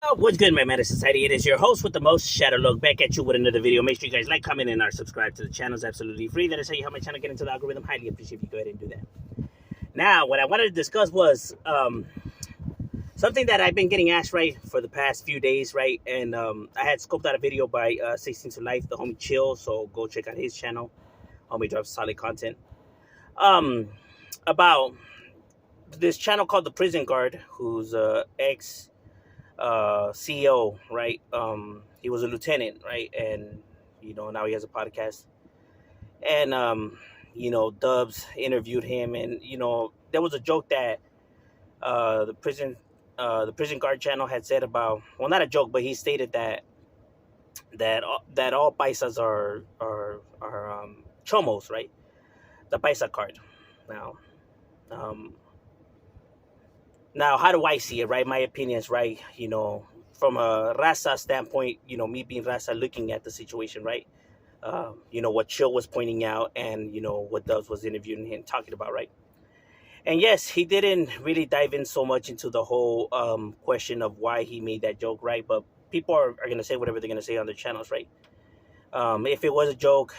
What's good, my Matter Society? It is your host with the most, Shadow Look, back at you with another video. Make sure you guys like, comment, and are subscribed to the channel. It's absolutely free. That is how you help my channel get into the algorithm. Highly appreciate if you go ahead and do that. Now, what I wanted to discuss was something that I've been getting asked, right, for the past few days, right? And I had scoped out a video by 16 to Life, the homie Chill, so go check out his channel. Homie drops solid content. Um, about this channel called The Prison Guard, who's ex CEO, right? He was a lieutenant, right? And now he has a podcast. And Dubs interviewed him, and there was a joke that the prison guard channel had said about, well, not a joke, but he stated that all paisas are chomos, right? The paisa card. Now, um, Now, how do I see it, right? My opinion is, right, from a RAZA standpoint, me being RAZA looking at the situation, right? What Chill was pointing out and, what Dubs was interviewing him talking about, right? And yes, he didn't really dive in so much into the whole question of why he made that joke, right? But people are going to say whatever they're going to say on their channels, right? If it was a joke,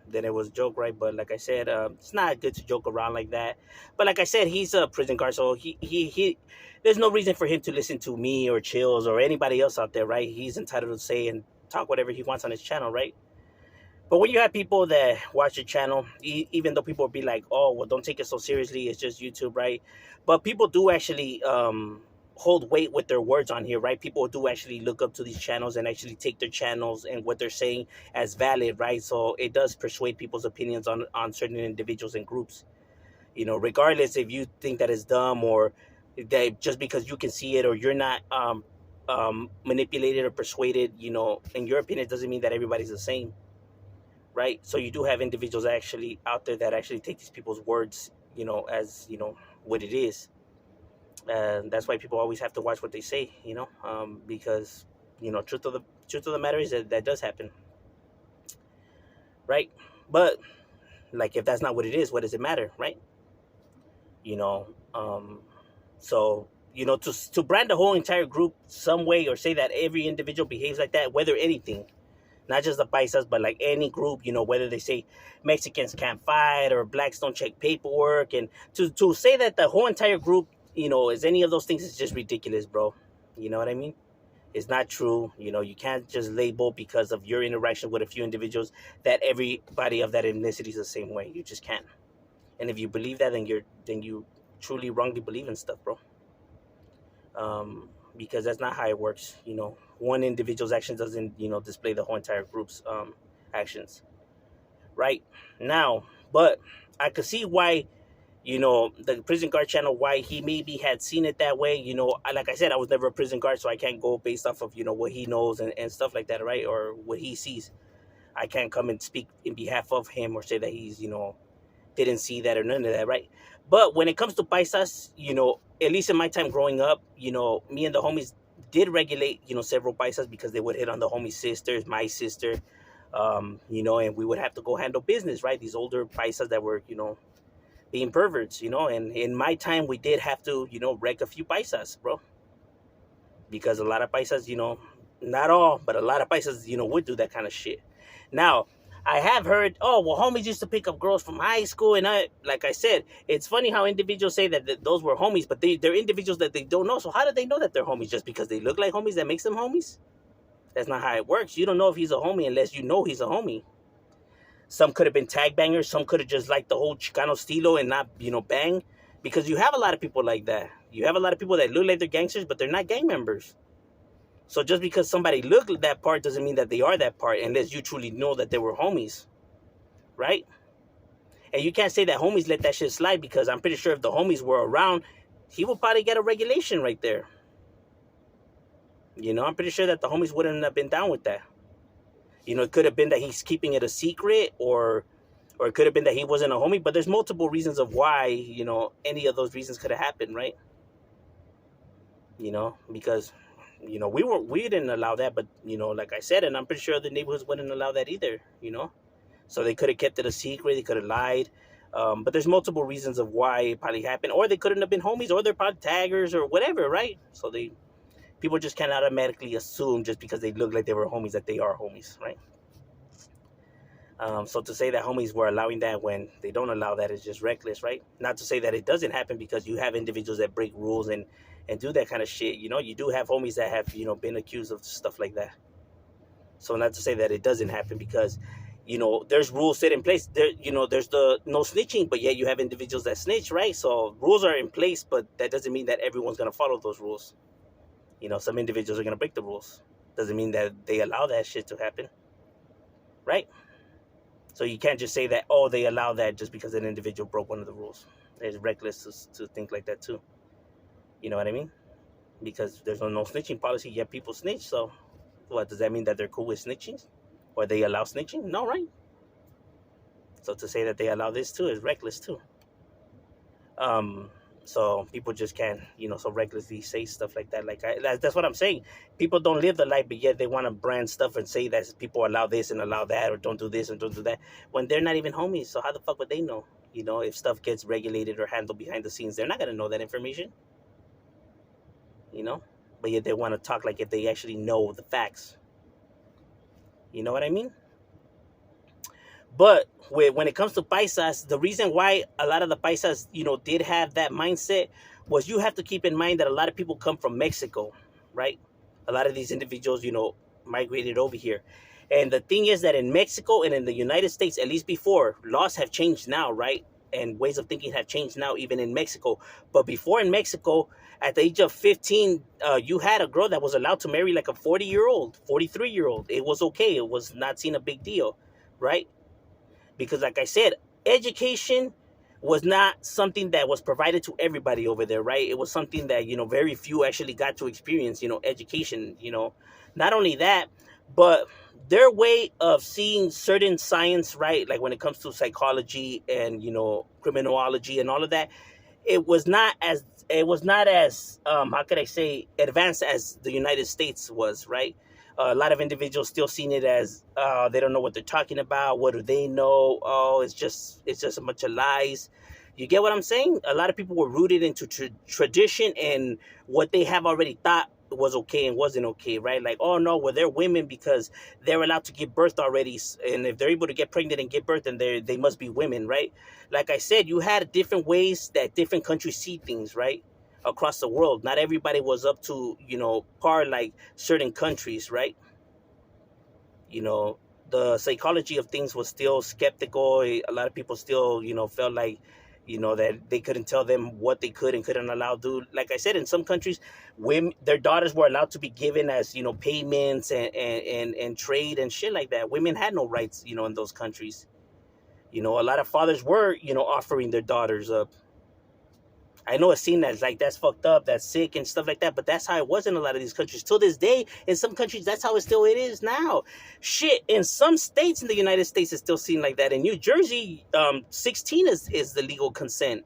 then it was a joke, right? But like I said, it's not good to joke around like that. But like I said, he's a prison guard, so he there's no reason for him to listen to me or Chills or anybody else out there, right? He's entitled to say and talk whatever he wants on his channel, right? But when you have people that watch your channel, even though people will be like, "Oh, well, don't take it so seriously. It's just YouTube, right?" But people do actually hold weight with their words on here, right? People do actually look up to these channels and actually take their channels and what they're saying as valid, right? So it does persuade people's opinions on certain individuals and groups. Regardless if you think that it's dumb or that just because you can see it or you're not manipulated or persuaded, in your opinion, it doesn't mean that everybody's the same, right? So you do have individuals actually out there that actually take these people's words, as what it is, and that's why people always have to watch what they say, because truth of the matter is that that does happen, right? But like, if that's not what it is, what does it matter, right? You know, so to brand the whole entire group some way or say that every individual behaves like that, whether anything, not just the paisas, but like any group, whether they say Mexicans can't fight or blacks don't check paperwork, and to say that the whole entire group, is any of those things is just ridiculous, bro. You know what I mean? It's not true. You can't just label because of your interaction with a few individuals that everybody of that ethnicity is the same way. You just can't. And if you believe that, then you truly wrongly believe in stuff, bro. Because that's not how it works. One individual's actions doesn't display the whole entire group's actions, right? Now, but I could see why the prison guard channel, why he maybe had seen it that way. Like I said, I was never a prison guard, so I can't go based off of what he knows and stuff like that, right? Or what he sees. I can't come and speak in behalf of him or say that he's didn't see that or none of that, right? But when it comes to paisas, at least in my time growing up, me and the homies did regulate, several paisas because they would hit on the homie sisters, my sister, and we would have to go handle business, right? These older paisas that were, being perverts, and in my time we did have to, wreck a few paisas, bro, because a lot of paisas, not all, but a lot of paisas, would do that kind of shit. Now, I have heard, oh, well, homies used to pick up girls from high school, and like I said, it's funny how individuals say that those were homies, but they're individuals that they don't know. So how do they know that they're homies? Just because they look like homies, that makes them homies? That's not how it works. You don't know if he's a homie unless you know he's a homie. Some could have been tag bangers. Some could have just liked the whole Chicano stilo and not, bang. Because you have a lot of people like that. You have a lot of people that look like they're gangsters, but they're not gang members. So just because somebody looked that part doesn't mean that they are that part, unless you truly know that they were homies, right? And you can't say that homies let that shit slide, because I'm pretty sure if the homies were around, he would probably get a regulation right there. I'm pretty sure that the homies wouldn't have been down with that. It could have been that he's keeping it a secret, or it could have been that he wasn't a homie. But there's multiple reasons of why, any of those reasons could have happened, right? Because we didn't allow that, but like I said, and I'm pretty sure the neighborhoods wouldn't allow that either. So they could have kept it a secret. They could have lied. But there's multiple reasons of why it probably happened, or they couldn't have been homies, or they're probably taggers or whatever, right? So they People just can't automatically assume just because they look like they were homies that they are homies, right? So to say that homies were allowing that when they don't allow that is just reckless, right? Not to say that it doesn't happen, because you have individuals that break rules and do that kind of shit. You do have homies that have been accused of stuff like that. So not to say that it doesn't happen, because there's rules set in place. There's the no snitching, but yet you have individuals that snitch, right? So rules are in place, but that doesn't mean that everyone's gonna follow those rules. Some individuals are gonna break the rules. Doesn't mean that they allow that shit to happen, right? So you can't just say that, oh, they allow that just because an individual broke one of the rules. It's reckless to think like that too. You know what I mean? Because there's no snitching policy, yet people snitch. So what does that mean, that they're cool with snitching? Or they allow snitching? No, right? So to say that they allow this too is reckless too. Um, so people just can't, so recklessly say stuff like that. That's what I'm saying. People don't live the life, but yet they want to brand stuff and say that people allow this and allow that, or don't do this and don't do that, when they're not even homies. So how the fuck would they know? If stuff gets regulated or handled behind the scenes, they're not gonna know that information. But yet they want to talk like if they actually know the facts. You know what I mean? But when it comes to paisas, the reason why a lot of the paisas, did have that mindset was, you have to keep in mind that a lot of people come from Mexico, right? A lot of these individuals, migrated over here. And the thing is that in Mexico and in the United States, at least before, laws have changed now, right? And ways of thinking have changed now, even in Mexico. But before, in Mexico, at the age of 15, you had a girl that was allowed to marry like a 40-year-old, 43-year-old. It was okay. It was not seen a big deal, right? Because like I said, education was not something that was provided to everybody over there, right? It was something that, very few actually got to experience, education. Not only that, but their way of seeing certain science, right? Like when it comes to psychology and, criminology and all of that, it was not as how could I say, advanced as the United States was, right? A lot of individuals still seeing it as, they don't know what they're talking about. What do they know? Oh, it's just a bunch of lies. You get what I'm saying? A lot of people were rooted into tradition and what they have already thought was okay and wasn't okay, right? Like, oh no, well, they're women because they're allowed to give birth already, and if they're able to get pregnant and give birth, then they must be women, right? Like I said, you had different ways that different countries see things, right? Across the world, not everybody was up to par like certain countries, right? you know the psychology of things was still skeptical. A lot of people still felt like that they couldn't tell them what they could and couldn't allow do. Like I said, in some countries, women, their daughters were allowed to be given as payments and trade and shit like that. Women had no rights in those countries. A lot of fathers were offering their daughters up. I know it's seen as like that's fucked up, that's sick and stuff like that, but that's how it was in a lot of these countries. Till this day, in some countries, that's how it is now. Shit, in some states in the United States, it's still seen like that. In New Jersey, 16 is the legal consent.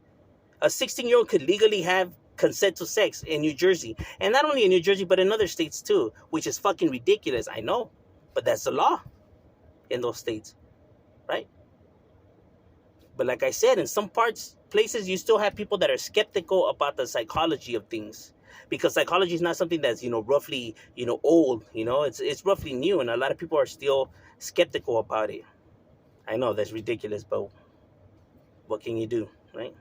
A 16-year-old could legally have consent to sex in New Jersey. And not only in New Jersey, but in other states too, which is fucking ridiculous, I know. But that's the law in those states, right? But like I said, in some places, you still have people that are skeptical about the psychology of things, because psychology is not something that's roughly old. It's roughly new, and a lot of people are still skeptical about it. I know that's ridiculous, but what can you do, right?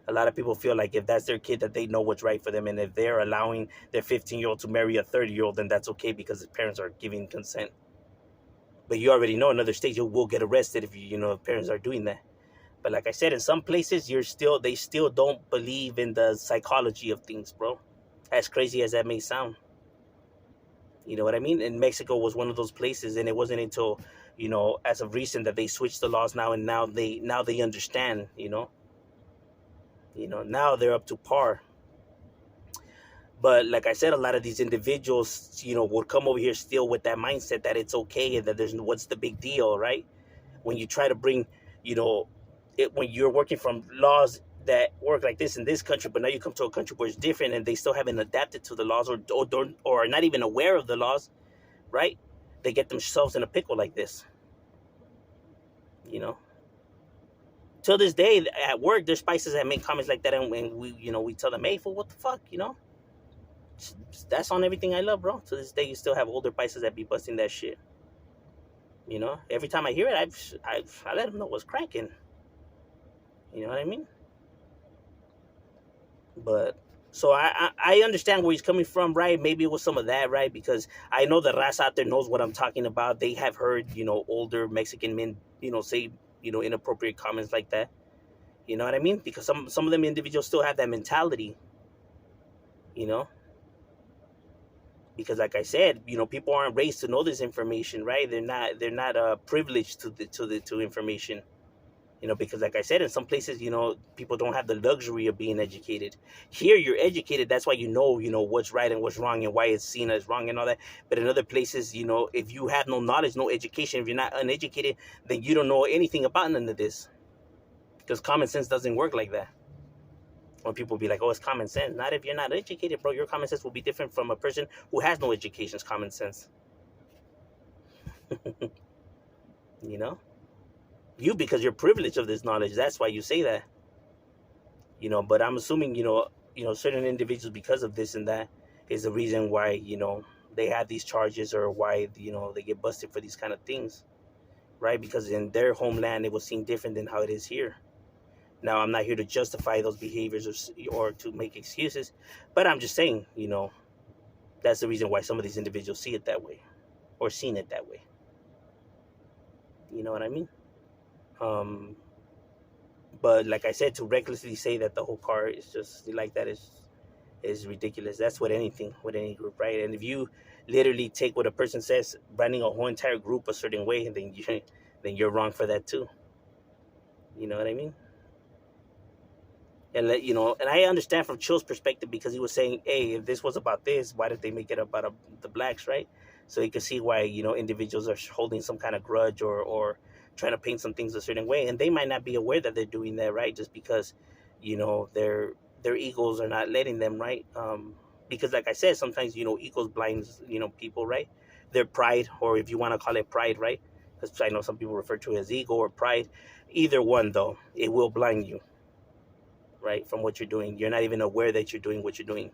A lot of people feel like if that's their kid, that they know what's right for them, and if they're allowing their 15-year-old to marry a 30-year-old, then that's okay because his parents are giving consent. But you already know in other states you will get arrested if if parents are doing that. But like I said, in some places they still don't believe in the psychology of things, bro. As crazy as that may sound. You know what I mean? And Mexico was one of those places, and it wasn't until, as of recent that they switched the laws now, and now they understand, now they're up to par. But like I said, a lot of these individuals, would come over here still with that mindset that it's okay and that what's the big deal, right? When you try to bring, when you're working from laws that work like this in this country, but now you come to a country where it's different and they still haven't adapted to the laws, or are not even aware of the laws, right? They get themselves in a pickle like this, Till this day at work, there's spices that make comments like that, and we tell them, hey, fool, what the fuck, That's on everything I love, bro. To this day, you still have older paisas that be busting that shit. You know, every time I hear it, I let them know what's cracking. You know what I mean? But so I understand where he's coming from, right? Maybe it was some of that, right? Because I know the raza out there knows what I'm talking about. They have heard, older Mexican men, say, inappropriate comments like that. You know what I mean? Because some of them individuals still have that mentality, you know. Because like I said, people aren't raised to know this information, right? They're not privileged to information. Because like I said, in some places, people don't have the luxury of being educated. Here you're educated, that's why what's right and what's wrong and why it's seen as wrong and all that. But in other places, if you have no knowledge, no education, if you're not uneducated, then you don't know anything about none of this. Because common sense doesn't work like that. When people be like, oh, it's common sense. Not if you're not educated, bro. Your common sense will be different from a person who has no education's common sense. you know you, because you're privileged of this knowledge, that's why you say that. But I'm assuming, certain individuals, because of this and that, is the reason why, they have these charges, or why, they get busted for these kind of things, right? Because in their homeland it was seen different than how it is here. Now, I'm not here to justify those behaviors, or to make excuses, but I'm just saying, that's the reason why some of these individuals see it that way, or seen it that way. You know what I mean? But like I said, to recklessly say that the whole car is just like that is ridiculous. That's with any group, right? And if you literally take what a person says, running a whole entire group a certain way, then you're wrong for that too. You know what I mean? And I understand from Chill's perspective, because he was saying, hey, if this was about this, why did they make it about the blacks, right? So you can see why, individuals are holding some kind of grudge, or trying to paint some things a certain way, and they might not be aware that they're doing that, right? Just because, their egos are not letting them, right? Because like I said, sometimes, egos blinds, people, right? Their pride, or if you want to call it pride, right? Because I know some people refer to it as ego or pride. Either one, though, it will blind you, right, from what you're doing. You're not even aware that you're doing what you're doing.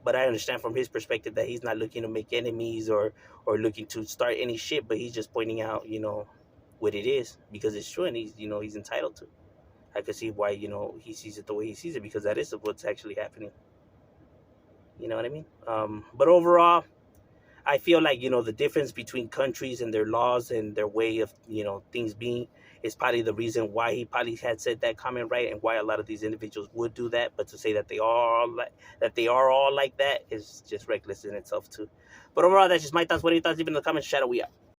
But I understand from his perspective that he's not looking to make enemies, or looking to start any shit, but he's just pointing out, what it is, because it's true, and he's entitled to. I could see why, he sees it the way he sees it, because that is what's actually happening. You know what I mean? But overall, I feel like, the difference between countries and their laws and their way of, things being, is probably the reason why he probably had said that comment, right? And why a lot of these individuals would do that. But to say that they are all like that is just reckless in itself too. But overall, that's just my thoughts. What are your thoughts? Leave in the comments. Shadow, we out.